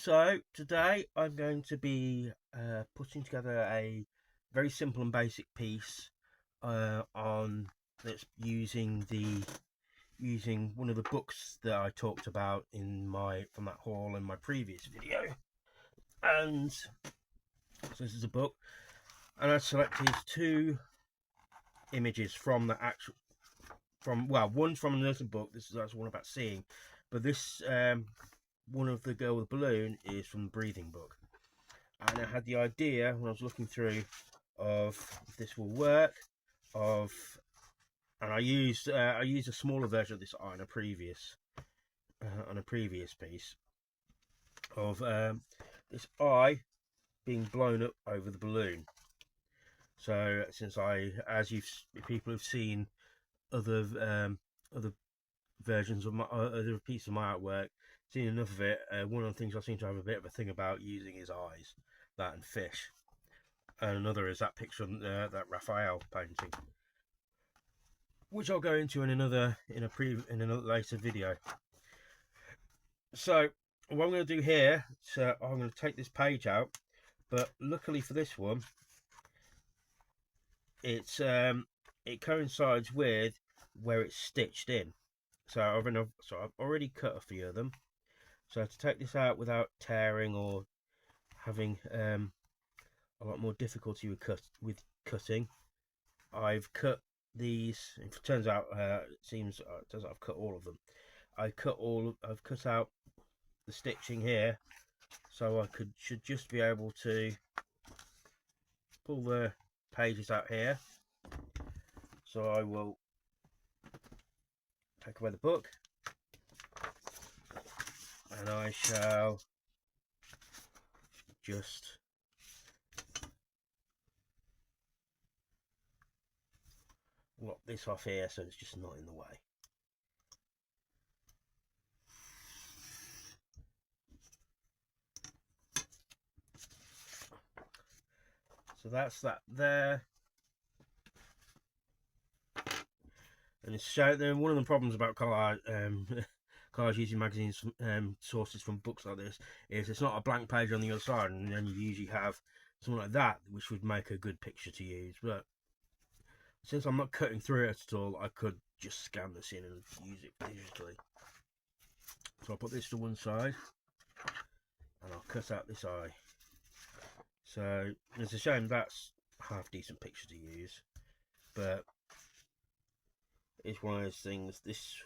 So today I'm going to be putting together a very simple and basic piece on that's using one of the books that I talked about in my from that haul in my previous video. And so this is a book, and I selected two images from the actual one from another book. That's one about seeing, but this one of the girl with the balloon is from the breathing book. And I had the idea when I was looking through of if this will work, and I used a smaller version of this on a previous piece of this eye being blown up over the balloon. So since people have seen other other versions of my other pieces of my artwork, seen enough of it, one of the things I seem to have a bit of a thing about using is eyes, that and fish. And another is that picture, that Raphael painting, which I'll go into in another later video. So what I'm going to do here, so I'm going to take this page out, but luckily for this one, it coincides with where it's stitched in. So I've already cut a few of them. So to take this out without tearing or having a lot more difficulty with cutting, I've cut these. It turns out I've cut all of them. I've cut out the stitching here, so I should just be able to pull the pages out here. So I will take away the book, and I shall just lock this off here so it's just not in the way. So that's that there. And it's showing. One of the problems about collage, collage using magazines sources from books like this is it's not a blank page on the other side, and then you usually have something like that, which would make a good picture to use. But since I'm not cutting through it at all, I could just scan this in and use it digitally. So I'll put this to one side, and I'll cut out this eye. So it's a shame that's a half decent picture to use, but it's one of those things. This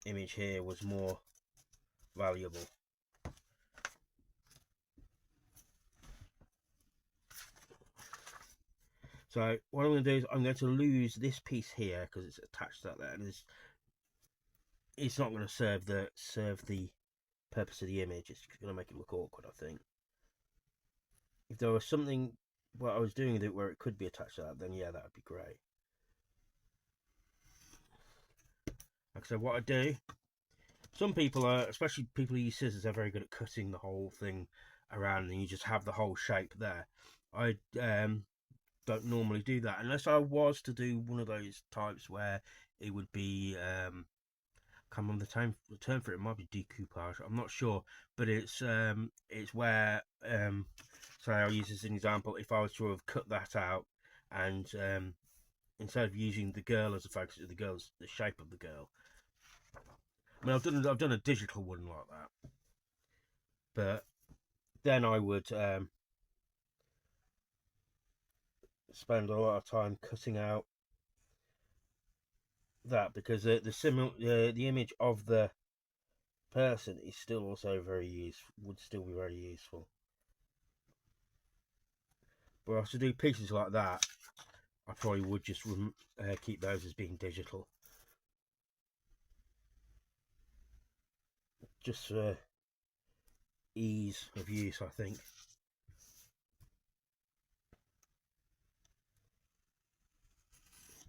image here was more valuable. So what I'm going to do is I'm going to lose this piece here because it's attached to that there, and it's not going to serve the purpose of the image. It's going to make it look awkward, I think. If there was something what I was doing with it where it could be attached to that, then yeah, that would be great. Like I said, what I do, some people are, especially people who use scissors, are very good at cutting the whole thing around and you just have the whole shape there. I don't normally do that unless I was to do one of those types where it would be come on the term for it might be decoupage, I'm not sure, but it's where so I'll use this as an example. If I was to have cut that out and instead of using the girl as a focus, the shape of the girl. I mean, I've done a digital one like that, but then I would spend a lot of time cutting out that because the image of the person is still also would still be very useful. But to do pieces like that, I probably would just keep those as being digital, just for ease of use, I think.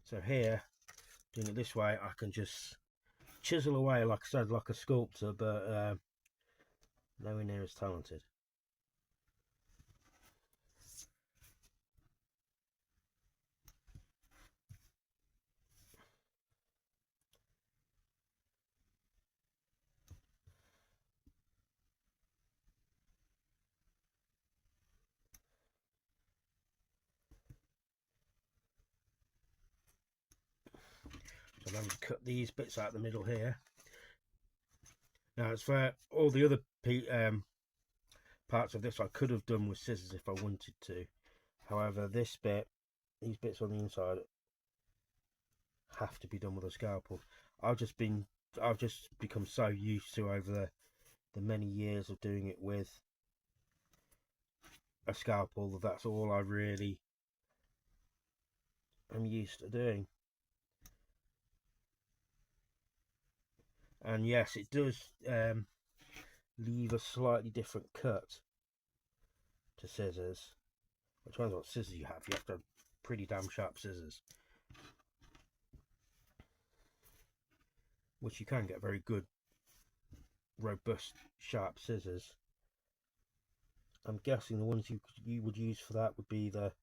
So here, doing it this way, I can just chisel away, like I said, like a sculptor, but nowhere near as talented. So I'm going to cut these bits out the middle here. Now, as for all the other parts of this, I could have done with scissors if I wanted to. However, this bit, these bits on the inside, have to be done with a scalpel. I've just become so used to, over the many years of doing it with a scalpel, that's all I really am used to doing. And yes, it does leave a slightly different cut to scissors. It depends what scissors you have. You have to have pretty damn sharp scissors, which you can get very good, robust, sharp scissors. I'm guessing the ones you would use for that would be the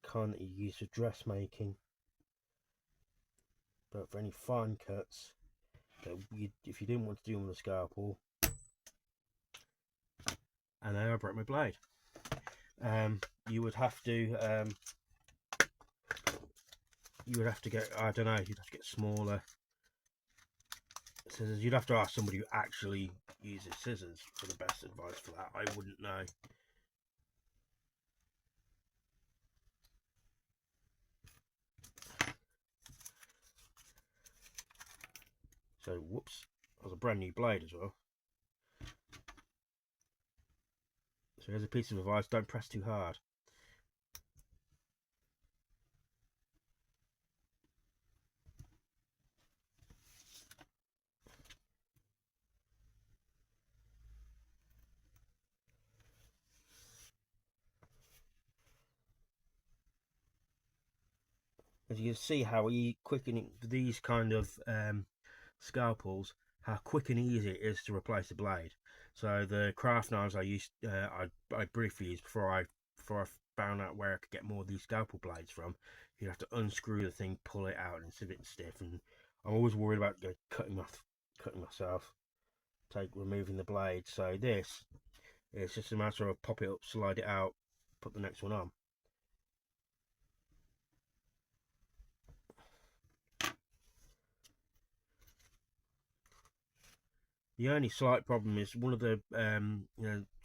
kind that you use for dressmaking. But for any fine cuts, if you didn't want to do them with a scalpel, and then I broke my blade, you would have to get, I don't know, you'd have to get smaller scissors. You'd have to ask somebody who actually uses scissors for the best advice for that. I wouldn't know. So, whoops, that was a brand new blade as well. So here's a piece of advice: don't press too hard. As you can see how quick and these kind of scalpels, how quick and easy it is to replace a blade. So the craft knives I briefly used before I found out where I could get more of these scalpel blades from, you'd have to unscrew the thing, pull it out, and it's a bit stiff. And I'm always worried about cutting myself, removing the blade. So this, it's just a matter of pop it up, slide it out, put the next one on. The only slight problem is one of the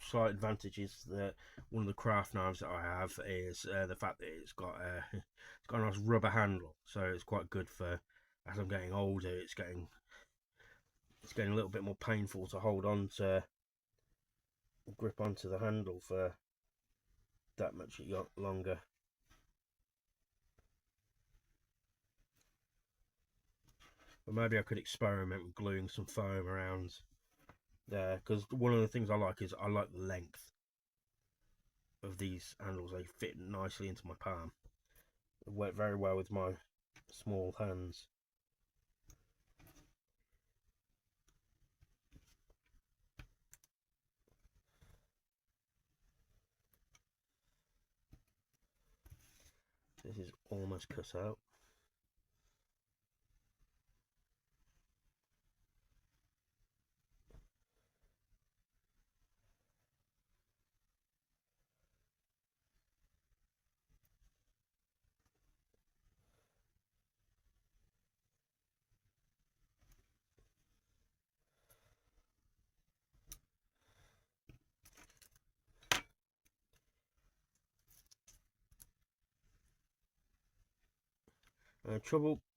slight advantages that one of the craft knives that I have is the fact that it's got a nice rubber handle, so it's quite good for, as I'm getting older, it's getting a little bit more painful to hold on to, grip onto the handle for that much longer. But maybe I could experiment with gluing some foam around there, because one of the things I like is I like the length of these handles. They fit nicely into my palm. They work very well with my small hands. This is almost cut out.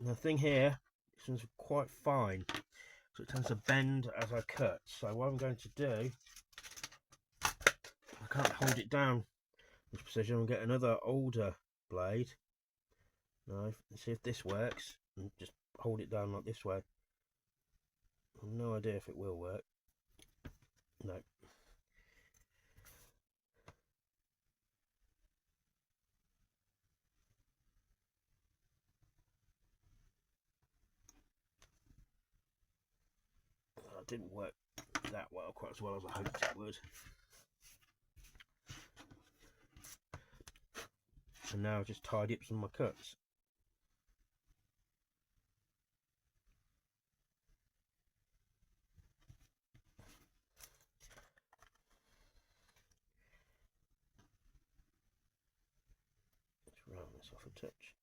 The thing here, this one's quite fine, so it tends to bend as I cut. So what I'm going to do, I can't hold it down in this position. I'll get another older blade knife and see if this works, and just hold it down like this way. I have no idea if it will work. No. That didn't work that well, quite as well as I hoped it would. And now I've just tidied up some of my cuts. Let's round this off a touch.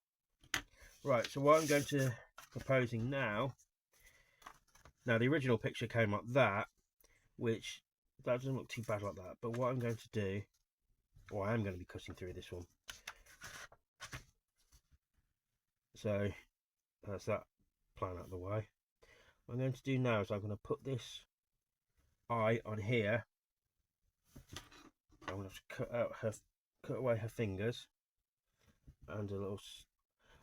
Right, so what I'm going to proposing now the original picture came like that, which that doesn't look too bad like that, but what I'm going to do, or I am going to be cutting through this one, so that's that plan out of the way. What I'm going to do now is I'm going to put this eye on here. I'm going to cut away her fingers and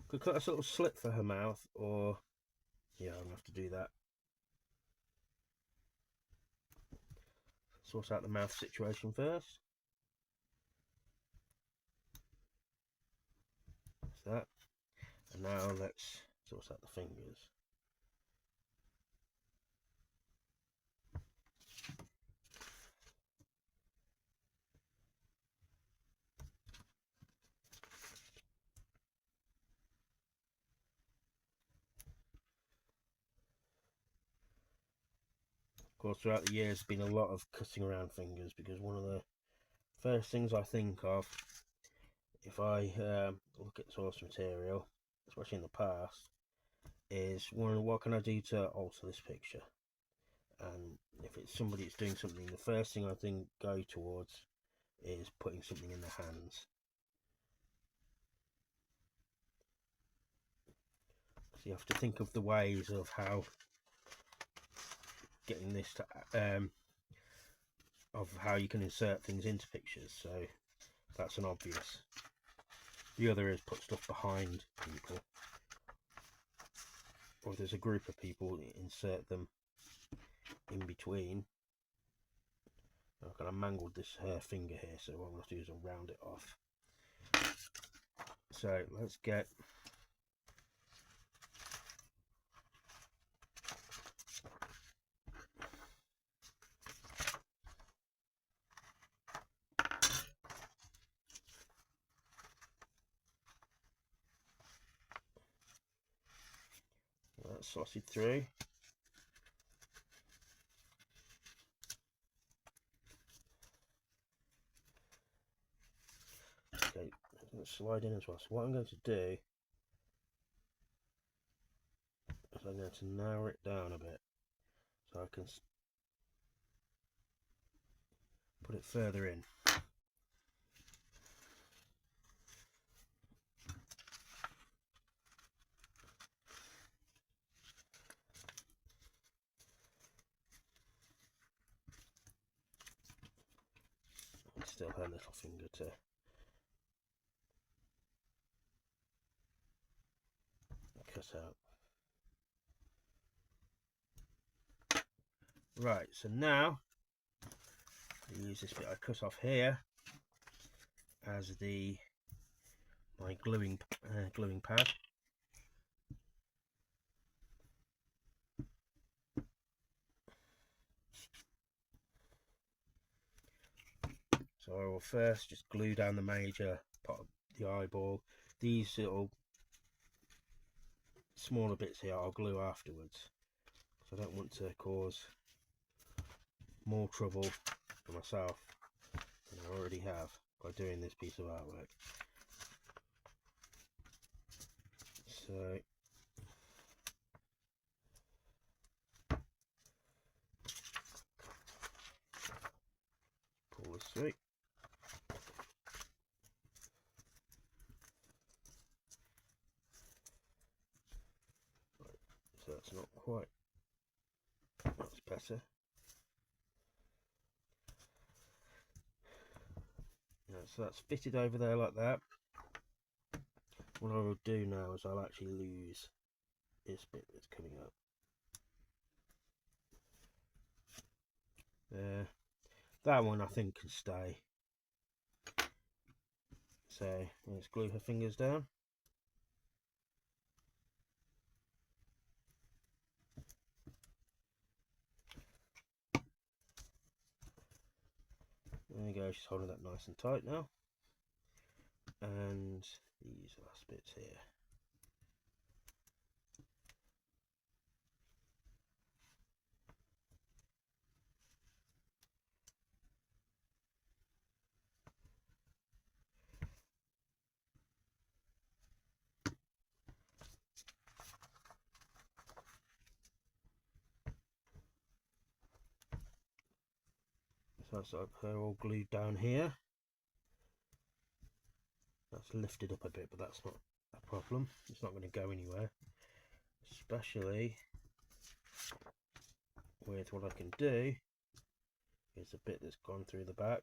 could cut a little slit for her mouth, or yeah, I'm going to have to do that. Sort out the mouth situation first. That's that. And now let's sort out the fingers. Of course, throughout the years, there's been a lot of cutting around fingers, because one of the first things I think of if I look at source material, especially in the past, is what can I do to alter this picture? And if it's somebody that's doing something, the first thing I think go towards is putting something in their hands. So you have to think of the ways of how getting this to of how you can insert things into pictures. So that's an obvious. The other is put stuff behind people, or if there's a group of people, insert them in between. I've kind of mangled this finger here, so what I'm going to do is I'll round it off. So let's get that sausage through. Okay, it's going to slide in as well. So what I'm going to do is I'm going to narrow it down a bit so I can put it further in. Still her little finger to cut out. Right, so now I use this bit I cut off here as my gluing pad. So I will first just glue down the major part of the eyeball. These little smaller bits here I'll glue afterwards, because I don't want to cause more trouble for myself than I already have by doing this piece of artwork. So pull this through. So that's not quite, that's better. Yeah, so that's fitted over there like that. What I will do now is I'll actually lose this bit that's coming up. There. That one I think can stay. So let's glue her fingers down. There you go, she's holding that nice and tight now. And these last bits here. That's up, they're all glued down here. That's lifted up a bit, but that's not a problem. It's not going to go anywhere, especially with what I can do is a bit that's gone through the back.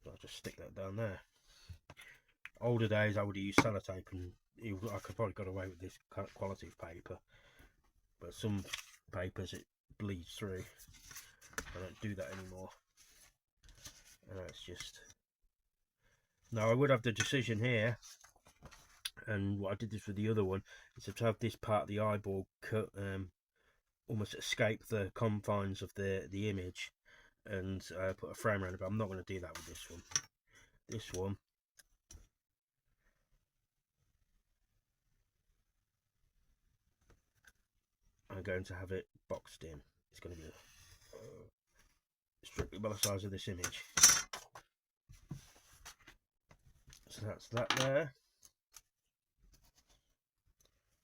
So I'll just stick that down there. Older days I would have used sellotape and I could probably got away with this quality of paper, but some papers it bleeds through. I don't do that anymore, and it's just, now I would have the decision here, and what I did this with the other one is to have this part of the eyeball cut, almost escape the confines of the image, and put a frame around it, but I'm not going to do that with this one. This one I'm going to have it boxed in. It's going to be strictly by the size of this image. So that's that there.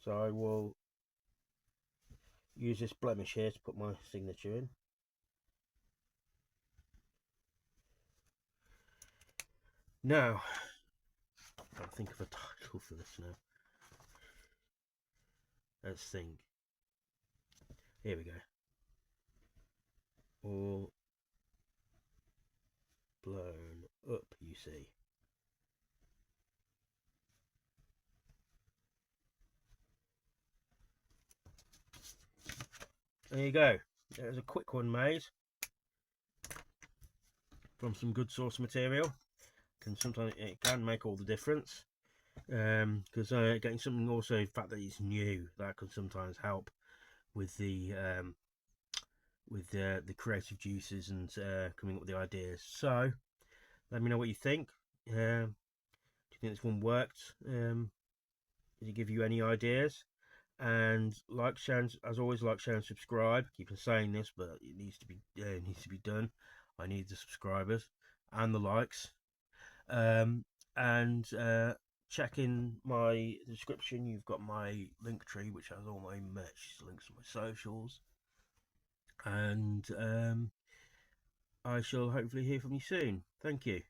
So I will use this blemish here to put my signature in. Now, I'll think of a title for this now. Let's think. Here we go. All blown up, you see. There you go. There's a quick one made from some good source material. Sometimes it can make all the difference, because getting something, also the fact that it's new, that can sometimes help with the creative juices and coming up with the ideas. So let me know what you think. Do you think this one worked? Did it give you any ideas? And like, share, and, as always, like, share, and subscribe. Keep on saying this, but it needs to be done. I need the subscribers and the likes. And check in my description. You've got my link tree, which has all my merch, links to my socials, and I shall hopefully hear from you soon. Thank you.